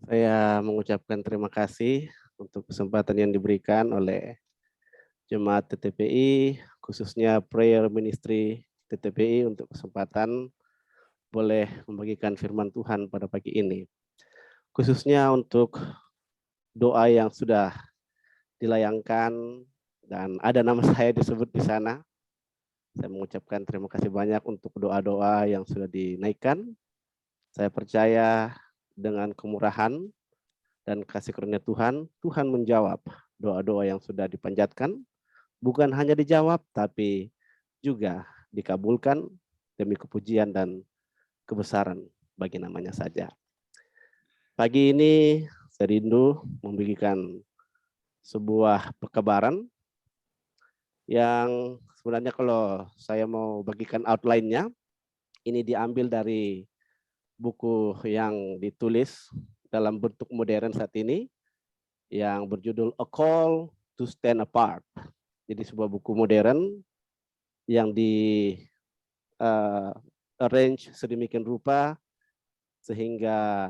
Saya mengucapkan terima kasih untuk kesempatan yang diberikan oleh Jemaat TTPI, khususnya Prayer Ministry TTPI untuk kesempatan boleh membagikan firman Tuhan pada pagi ini. Khususnya untuk doa yang sudah dilayangkan dan ada nama saya disebut di sana. Saya mengucapkan terima kasih banyak untuk doa-doa yang sudah dinaikkan. Saya percaya dengan kemurahan dan kasih karunia Tuhan, Tuhan menjawab doa-doa yang sudah dipanjatkan, bukan hanya dijawab, tapi juga dikabulkan demi kepujian dan kebesaran bagi namanya saja. Pagi ini saya rindu memberikan sebuah pekabaran yang sebenarnya kalau saya mau bagikan outline-nya, ini diambil dari buku yang ditulis dalam bentuk modern saat ini, yang berjudul A Call to Stand Apart. Jadi sebuah buku modern yang di arrange sedemikian rupa sehingga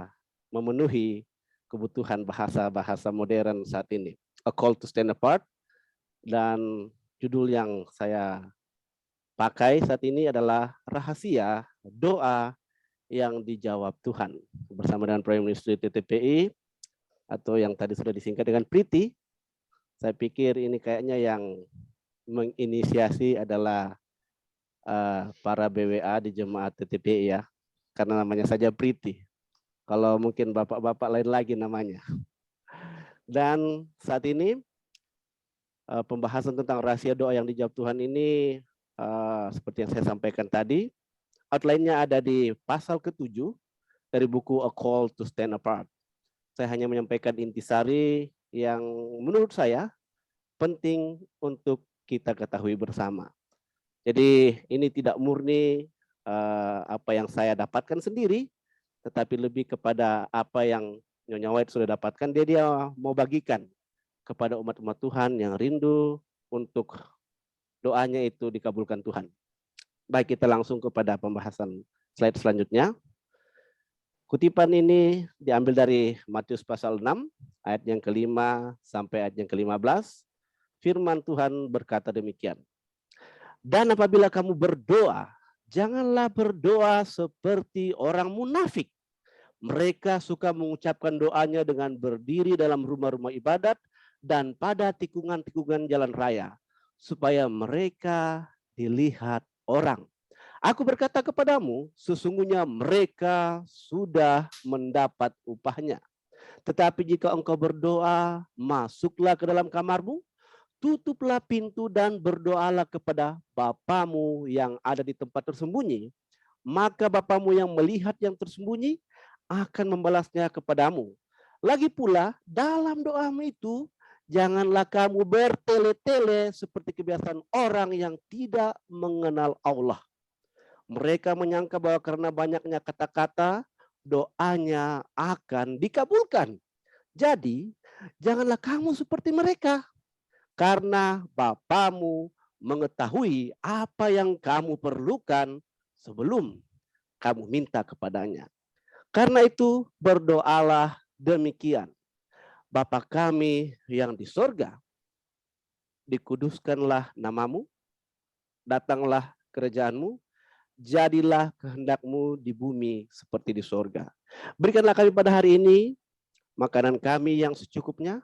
memenuhi kebutuhan bahasa-bahasa modern saat ini. A Call to Stand Apart, dan judul yang saya pakai saat ini adalah Rahasia Doa yang Dijawab Tuhan. Bersama dengan Prayer Ministry TTPI, atau yang tadi sudah disingkat dengan Priti. Saya pikir ini kayaknya yang menginisiasi adalah para BWA di Jemaat TTPI ya, karena namanya saja Priti. Kalau mungkin bapak-bapak lain lagi namanya. Dan saat ini pembahasan tentang rahasia doa yang dijawab Tuhan ini seperti yang saya sampaikan tadi, outline-nya ada di pasal ke-7 dari buku A Call to Stand Apart. Saya hanya menyampaikan intisari yang menurut saya penting untuk kita ketahui bersama. Jadi ini tidak murni apa yang saya dapatkan sendiri, tetapi lebih kepada apa yang Nyonya White sudah dapatkan, dia mau bagikan kepada umat-umat Tuhan yang rindu untuk doanya itu dikabulkan Tuhan. Baik, kita langsung kepada pembahasan slide selanjutnya. Kutipan ini diambil dari Matius pasal 6, ayat yang kelima sampai ayat yang ke-15. Firman Tuhan berkata demikian. Dan apabila kamu berdoa, janganlah berdoa seperti orang munafik. Mereka suka mengucapkan doanya dengan berdiri dalam rumah-rumah ibadat dan pada tikungan-tikungan jalan raya, supaya mereka dilihat orang. Aku berkata kepadamu, sesungguhnya mereka sudah mendapat upahnya. Tetapi jika engkau berdoa, masuklah ke dalam kamarmu, tutuplah pintu dan berdoalah kepada Bapamu yang ada di tempat tersembunyi. Maka Bapamu yang melihat yang tersembunyi akan membalasnya kepadamu. Lagi pula dalam doamu itu, janganlah kamu bertele-tele seperti kebiasaan orang yang tidak mengenal Allah. Mereka menyangka bahwa karena banyaknya kata-kata, doanya akan dikabulkan. Jadi, janganlah kamu seperti mereka, karena Bapamu mengetahui apa yang kamu perlukan sebelum kamu minta kepadanya. Karena itu berdoalah demikian. Bapa kami yang di sorga, dikuduskanlah namamu, datanglah kerajaanmu, jadilah kehendakmu di bumi seperti di sorga. Berikanlah kami pada hari ini makanan kami yang secukupnya,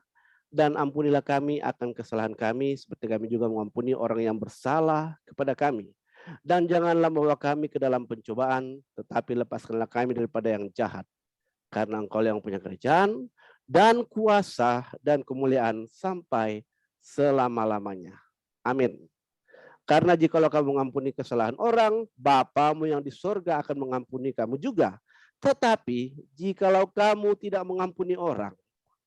dan ampunilah kami akan kesalahan kami, seperti kami juga mengampuni orang yang bersalah kepada kami. Dan janganlah membawa kami ke dalam pencobaan, tetapi lepaskanlah kami daripada yang jahat. Karena Engkau yang punya kerajaan, dan kuasa, dan kemuliaan sampai selama-lamanya. Amin. Karena jikalau kamu mengampuni kesalahan orang, Bapamu yang di sorga akan mengampuni kamu juga. Tetapi jikalau kamu tidak mengampuni orang,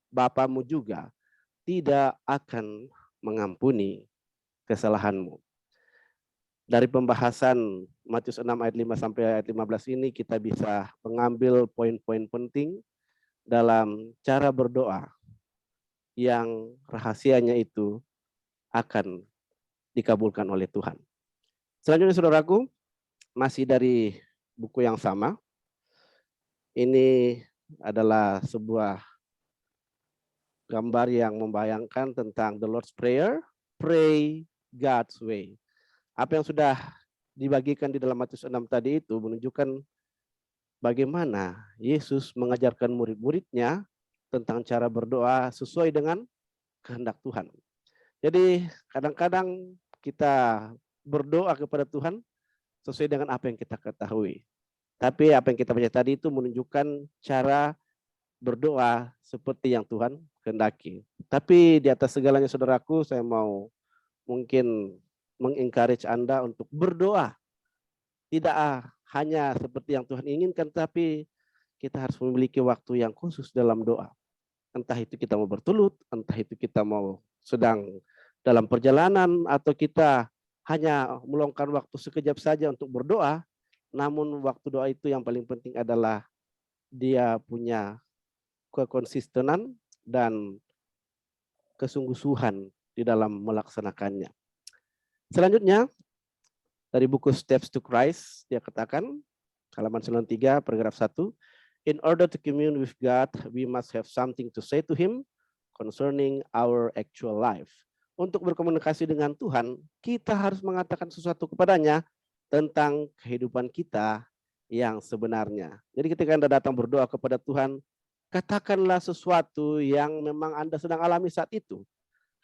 Bapamu juga tidak akan mengampuni kesalahanmu. Dari pembahasan Matius 6 ayat 5 sampai ayat 15 ini kita bisa mengambil poin-poin penting dalam cara berdoa yang rahasianya itu akan dikabulkan oleh Tuhan. Selanjutnya saudaraku, masih dari buku yang sama. Ini adalah sebuah gambar yang membayangkan tentang the Lord's Prayer, pray God's way. Apa yang sudah dibagikan di dalam Matius 6 tadi itu menunjukkan bagaimana Yesus mengajarkan murid-muridnya tentang cara berdoa sesuai dengan kehendak Tuhan. Jadi kadang-kadang kita berdoa kepada Tuhan sesuai dengan apa yang kita ketahui. Tapi apa yang kita baca tadi itu menunjukkan cara berdoa seperti yang Tuhan kehendaki. Tapi di atas segalanya saudaraku, saya mau mungkin mengencourage Anda untuk berdoa. Tidak hanya seperti yang Tuhan inginkan, tapi kita harus memiliki waktu yang khusus dalam doa. Entah itu kita mau bertelut, entah itu kita mau sedang dalam perjalanan, atau kita hanya meluangkan waktu sekejap saja untuk berdoa. Namun waktu doa itu yang paling penting adalah dia punya kekonsistenan dan kesungguh-sungguhan di dalam melaksanakannya. Selanjutnya, dari buku Steps to Christ, dia katakan, halaman 93, paragraf 1, in order to commune with God, we must have something to say to Him concerning our actual life. Untuk berkomunikasi dengan Tuhan, kita harus mengatakan sesuatu kepadanya tentang kehidupan kita yang sebenarnya. Jadi ketika Anda datang berdoa kepada Tuhan, katakanlah sesuatu yang memang Anda sedang alami saat itu.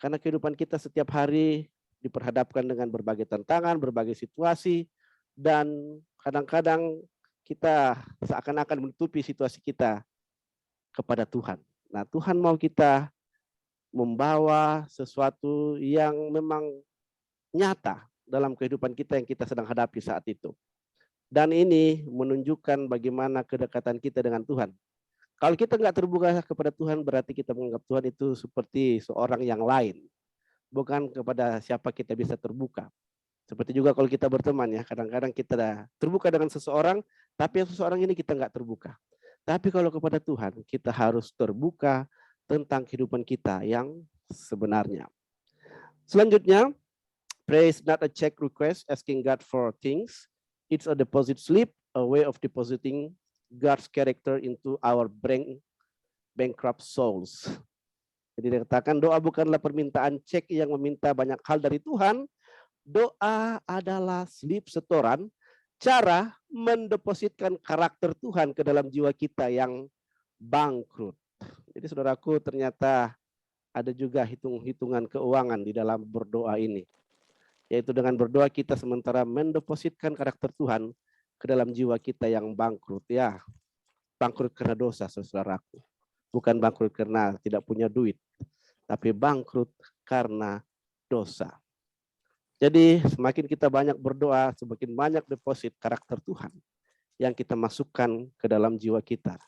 Karena kehidupan kita setiap hari diperhadapkan dengan berbagai tantangan, berbagai situasi, dan kadang-kadang kita seakan-akan menutupi situasi kita kepada Tuhan. Nah, Tuhan mau kita membawa sesuatu yang memang nyata dalam kehidupan kita yang kita sedang hadapi saat itu. Dan ini menunjukkan bagaimana kedekatan kita dengan Tuhan. Kalau kita nggak terbuka kepada Tuhan, berarti kita menganggap Tuhan itu seperti seorang yang lain. Bukan kepada siapa kita bisa terbuka. Seperti juga kalau kita berteman ya, kadang-kadang kita terbuka dengan seseorang, tapi yang seseorang ini kita nggak terbuka. Tapi kalau kepada Tuhan, kita harus terbuka tentang kehidupan kita yang sebenarnya. Selanjutnya, prayer is not a check request asking God for things. It's a deposit slip, a way of depositing God's character into our bankrupt souls. Jadi dikatakan doa bukanlah permintaan cek yang meminta banyak hal dari Tuhan. Doa adalah slip setoran, cara mendepositkan karakter Tuhan ke dalam jiwa kita yang bangkrut. Jadi saudaraku, ternyata ada juga hitung-hitungan keuangan di dalam berdoa ini. Yaitu dengan berdoa kita sementara mendepositkan karakter Tuhan ke dalam jiwa kita yang bangkrut. Ya, bangkrut karena dosa, saudaraku. Bukan bangkrut karena tidak punya duit, tapi bangkrut karena dosa. Jadi semakin kita banyak berdoa, semakin banyak deposit karakter Tuhan yang kita masukkan ke dalam jiwa kita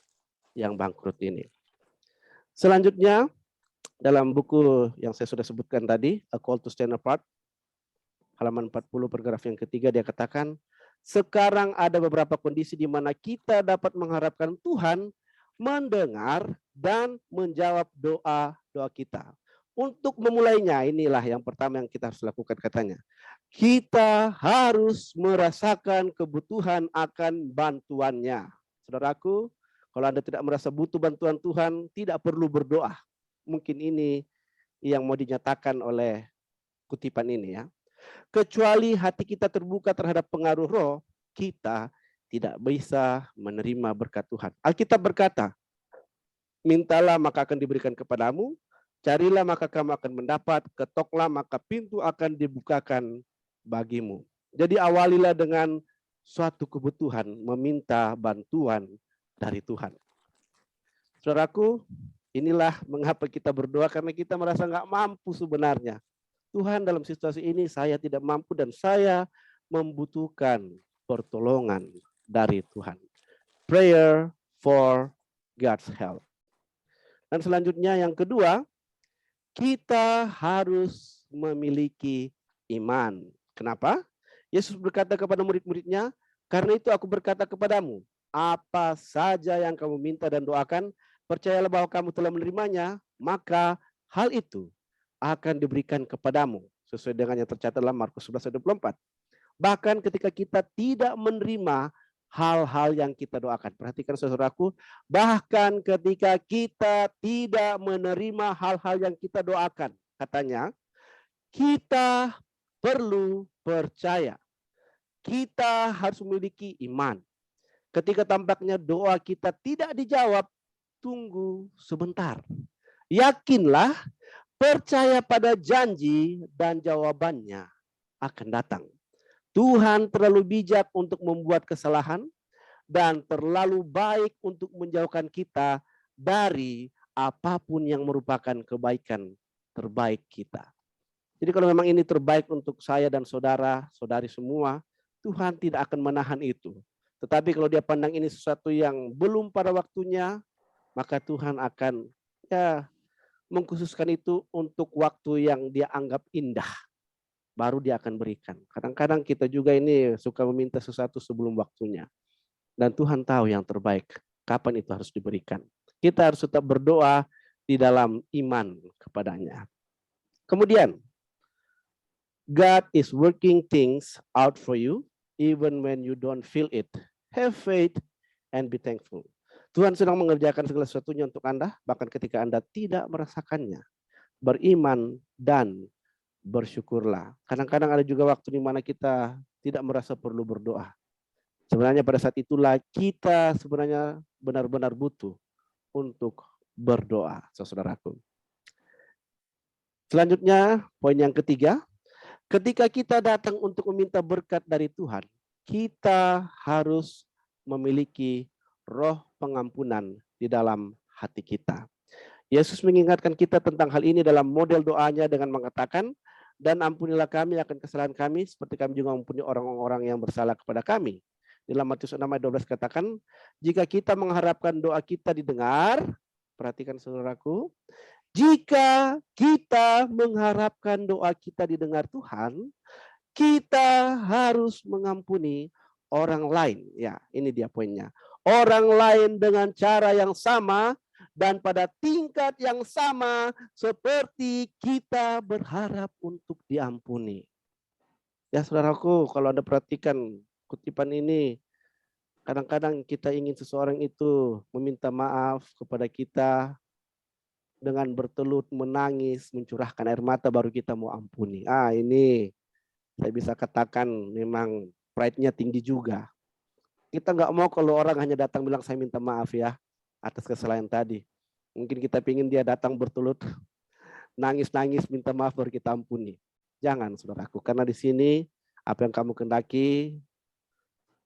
yang bangkrut ini. Selanjutnya, dalam buku yang saya sudah sebutkan tadi, A Call to Stand Apart, halaman 40 paragraf yang ketiga, dia katakan, sekarang ada beberapa kondisi di mana kita dapat mengharapkan Tuhan mendengar dan menjawab doa-doa kita. Untuk memulainya, inilah yang pertama yang kita harus lakukan katanya. Kita harus merasakan kebutuhan akan bantuannya. Saudaraku, kalau Anda tidak merasa butuh bantuan Tuhan, tidak perlu berdoa. Mungkin ini yang mau dinyatakan oleh kutipan ini ya. Kecuali hati kita terbuka terhadap pengaruh roh, kita tidak bisa menerima berkat Tuhan. Alkitab berkata, mintalah maka akan diberikan kepadamu, carilah maka kamu akan mendapat, ketoklah maka pintu akan dibukakan bagimu. Jadi awalilah dengan suatu kebutuhan, meminta bantuan dari Tuhan. Saudaraku, inilah mengapa kita berdoa, karena kita merasa nggak mampu sebenarnya. Tuhan, dalam situasi ini saya tidak mampu dan saya membutuhkan pertolongan dari Tuhan. Prayer for God's help. Dan selanjutnya yang kedua, kita harus memiliki iman. Kenapa? Yesus berkata kepada murid-muridnya, karena itu aku berkata kepadamu, apa saja yang kamu minta dan doakan, percayalah bahwa kamu telah menerimanya, maka hal itu akan diberikan kepadamu. Sesuai dengan yang tercatat dalam Markus 11:24. Bahkan ketika kita tidak menerima hal-hal yang kita doakan. Perhatikan saudaraku, bahkan ketika kita tidak menerima hal-hal yang kita doakan, katanya, kita perlu percaya. Kita harus memiliki iman. Ketika tampaknya doa kita tidak dijawab, tunggu sebentar. Yakinlah, percaya pada janji dan jawabannya akan datang. Tuhan terlalu bijak untuk membuat kesalahan dan terlalu baik untuk menjauhkan kita dari apapun yang merupakan kebaikan terbaik kita. Jadi kalau memang ini terbaik untuk saya dan saudara-saudari semua, Tuhan tidak akan menahan itu. Tetapi kalau dia pandang ini sesuatu yang belum pada waktunya, maka Tuhan akan mengkhususkan itu untuk waktu yang dia anggap indah. Baru dia akan berikan. Kadang-kadang kita juga ini suka meminta sesuatu sebelum waktunya. Dan Tuhan tahu yang terbaik, kapan itu harus diberikan. Kita harus tetap berdoa di dalam iman kepadanya. Kemudian, God is working things out for you, even when you don't feel it. Have faith and be thankful. Tuhan sedang mengerjakan segala sesuatunya untuk Anda, bahkan ketika Anda tidak merasakannya. Beriman dan bersyukurlah. Kadang-kadang ada juga waktu di mana kita tidak merasa perlu berdoa. Sebenarnya pada saat itulah kita sebenarnya benar-benar butuh untuk berdoa, saudaraku. Selanjutnya, poin yang ketiga, ketika kita datang untuk meminta berkat dari Tuhan, kita harus memiliki roh pengampunan di dalam hati kita. Yesus mengingatkan kita tentang hal ini dalam model doanya dengan mengatakan, dan ampunilah kami akan kesalahan kami, seperti kami juga mengampuni orang-orang yang bersalah kepada kami. Dalam Matius 6 ayat 12 katakan, jika kita mengharapkan doa kita didengar, perhatikan saudaraku, jika kita mengharapkan doa kita didengar Tuhan, kita harus mengampuni orang lain. Ya, ini dia poinnya. Orang lain dengan cara yang sama dan pada tingkat yang sama seperti kita berharap untuk diampuni. Ya saudaraku, kalau Anda perhatikan kutipan ini, kadang-kadang kita ingin seseorang itu meminta maaf kepada kita dengan bertelut, menangis, mencurahkan air mata baru kita mau ampuni. Ini saya bisa katakan memang pride-nya tinggi juga. Kita nggak mau kalau orang hanya datang bilang saya minta maaf ya atas kesalahan tadi. Mungkin kita pingin dia datang bertelut, nangis-nangis minta maaf baru kita ampuni. Jangan saudaraku, karena di sini apa yang kamu kendaki,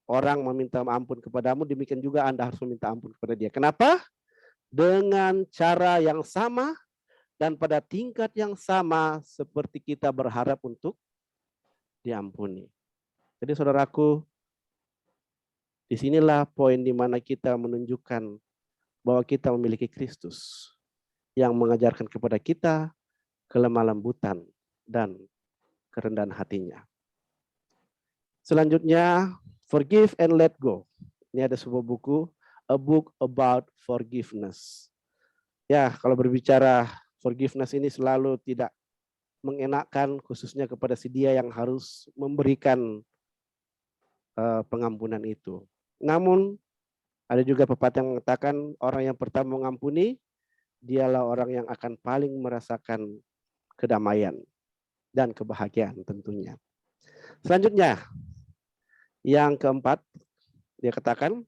orang meminta ampun kepadamu, demikian juga Anda harus meminta ampun kepada dia. Kenapa? Dengan cara yang sama dan pada tingkat yang sama seperti kita berharap untuk diampuni. Jadi saudaraku, disinilah poin di mana kita menunjukkan bahwa kita memiliki Kristus yang mengajarkan kepada kita kelemah lembutan dan kerendahan hatinya. Selanjutnya, Forgive and Let Go. Ini ada sebuah buku, A Book About Forgiveness. Ya, kalau berbicara forgiveness ini selalu tidak mengenakan, khususnya kepada si dia yang harus memberikan pengampunan itu. Namun ada juga pepatah yang mengatakan orang yang pertama mengampuni, dialah orang yang akan paling merasakan kedamaian dan kebahagiaan tentunya. Selanjutnya, yang keempat, dia katakan,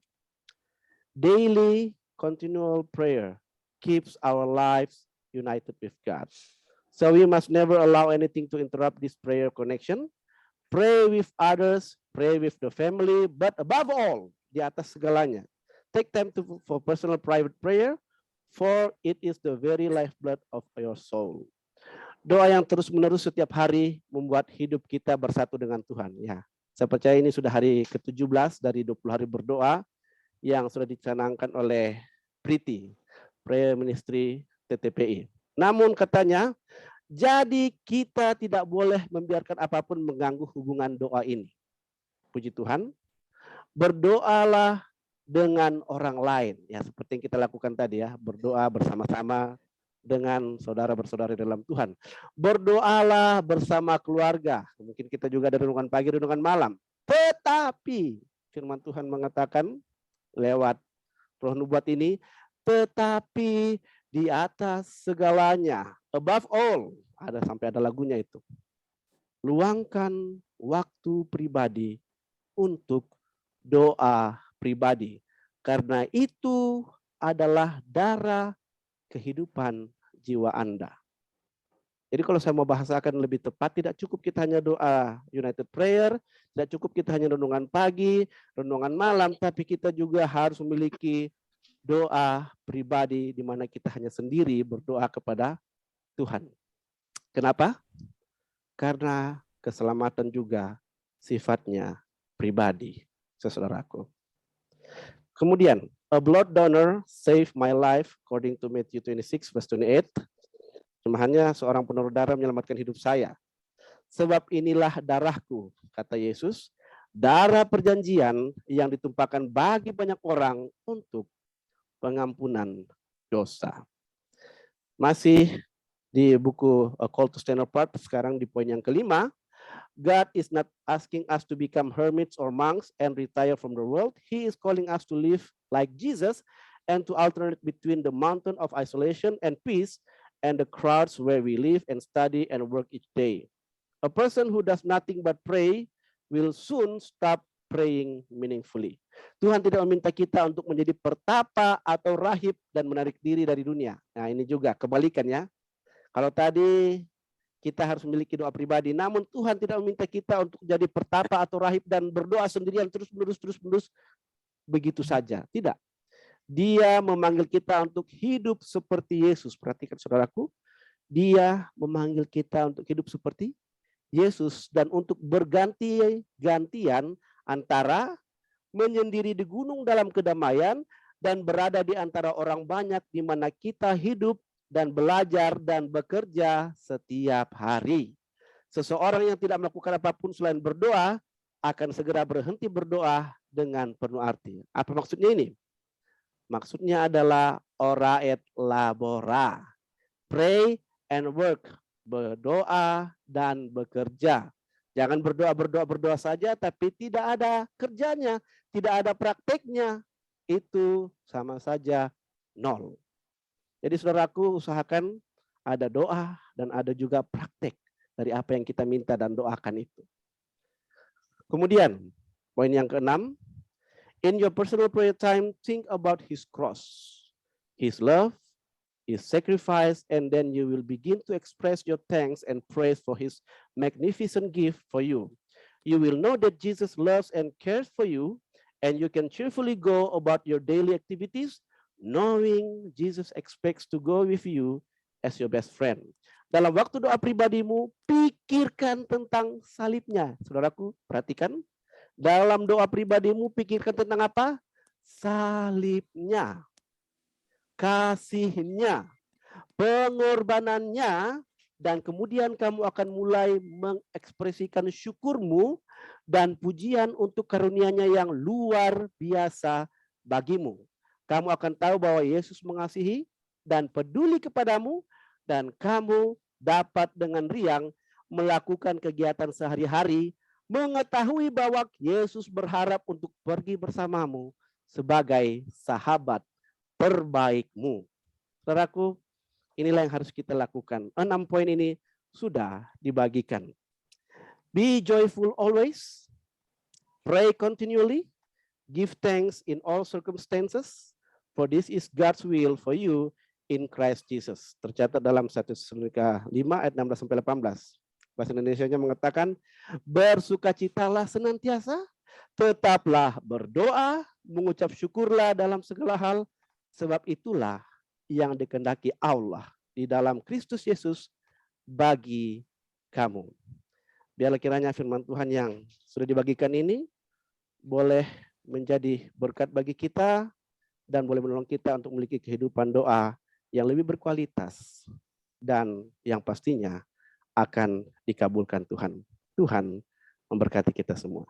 daily continual prayer keeps our lives united with God. So we must never allow anything to interrupt this prayer connection. Pray with others, pray with the family, but above all, di atas segalanya, take time for personal private prayer, for it is the very lifeblood of your soul. Doa yang terus-menerus setiap hari membuat hidup kita bersatu dengan Tuhan. Ya, saya percaya ini sudah hari ke-17 dari 20 hari berdoa yang sudah dicanangkan oleh Priti, Prayer Ministry TTPI. Namun katanya, jadi kita tidak boleh membiarkan apapun mengganggu hubungan doa ini. Puji Tuhan, berdoalah dengan orang lain. Ya, seperti yang kita lakukan tadi ya, berdoa bersama-sama dengan saudara bersaudari dalam Tuhan. Berdoalah bersama keluarga. Mungkin kita juga ada renungan pagi, renungan malam. Tetapi firman Tuhan mengatakan lewat roh nubuat ini, tetapi di atas segalanya, above all, ada lagunya itu. Luangkan waktu pribadi untuk doa pribadi. Karena itu adalah darah kehidupan jiwa Anda. Jadi kalau saya mau bahasakan lebih tepat, tidak cukup kita hanya doa United Prayer, tidak cukup kita hanya renungan pagi, renungan malam, tapi kita juga harus memiliki doa pribadi di mana kita hanya sendiri berdoa kepada Tuhan. Kenapa? Karena keselamatan juga sifatnya pribadi, saudaraku. Kemudian, a blood donor saved my life according to Matthew 26 verse 28. Hanya seorang pendonor darah menyelamatkan hidup saya. Sebab inilah darahku, kata Yesus, darah perjanjian yang ditumpahkan bagi banyak orang untuk pengampunan dosa. Masih di buku A Call to Stand Apart, sekarang di poin yang kelima, God is not asking us to become hermits or monks and retire from the world. He is calling us to live like Jesus and to alternate between the mountain of isolation and peace and the crowds where we live and study and work each day. A person who does nothing but pray will soon stop praying meaningfully. Tuhan tidak meminta kita untuk menjadi pertapa atau rahib dan menarik diri dari dunia. Nah, ini juga kebalikannya. Kalau tadi kita harus memiliki doa pribadi, namun Tuhan tidak meminta kita untuk jadi pertapa atau rahib dan berdoa sendirian terus-menerus begitu saja. Tidak. Dia memanggil kita untuk hidup seperti Yesus. Perhatikan saudaraku, dia memanggil kita untuk hidup seperti Yesus dan untuk berganti-gantian antara menyendiri di gunung dalam kedamaian dan berada di antara orang banyak di mana kita hidup dan belajar dan bekerja setiap hari. Seseorang yang tidak melakukan apapun selain berdoa akan segera berhenti berdoa dengan penuh arti. Apa maksudnya ini? Maksudnya adalah ora et labora. Pray and work. Berdoa dan bekerja. Jangan berdoa saja tapi tidak ada kerjanya, tidak ada prakteknya. Itu sama saja nol. Jadi saudaraku, usahakan ada doa dan ada juga praktek dari apa yang kita minta dan doakan itu. Kemudian, poin yang keenam, in your personal prayer time, think about his cross, his love, his sacrifice, and then you will begin to express your thanks and praise for his magnificent gift for you. You will know that Jesus loves and cares for you, and you can cheerfully go about your daily activities, knowing Jesus expects to go with you as your best friend. Dalam waktu doa pribadimu, pikirkan tentang salibnya. Saudaraku, perhatikan. Dalam doa pribadimu, pikirkan tentang apa? Salibnya. Kasihnya, pengorbanannya, dan kemudian kamu akan mulai mengekspresikan syukurmu dan pujian untuk karunia-Nya yang luar biasa bagimu. Kamu akan tahu bahwa Yesus mengasihi dan peduli kepadamu, dan kamu dapat dengan riang melakukan kegiatan sehari-hari, mengetahui bahwa Yesus berharap untuk pergi bersamamu sebagai sahabat terbaikmu. Saudaraku, inilah yang harus kita lakukan. 6 poin ini sudah dibagikan. Be joyful always, pray continually, give thanks in all circumstances, for this is God's will for you in Christ Jesus. Tercatat dalam 1 Tesalonika 5 ayat 16-18. Bahasa Indonesianya mengatakan, bersukacitalah senantiasa, tetaplah berdoa, mengucap syukurlah dalam segala hal, sebab itulah yang dikehendaki Allah di dalam Kristus Yesus bagi kamu. Biarlah kiranya firman Tuhan yang sudah dibagikan ini boleh menjadi berkat bagi kita dan boleh menolong kita untuk memiliki kehidupan doa yang lebih berkualitas dan yang pastinya akan dikabulkan Tuhan. Tuhan memberkati kita semua.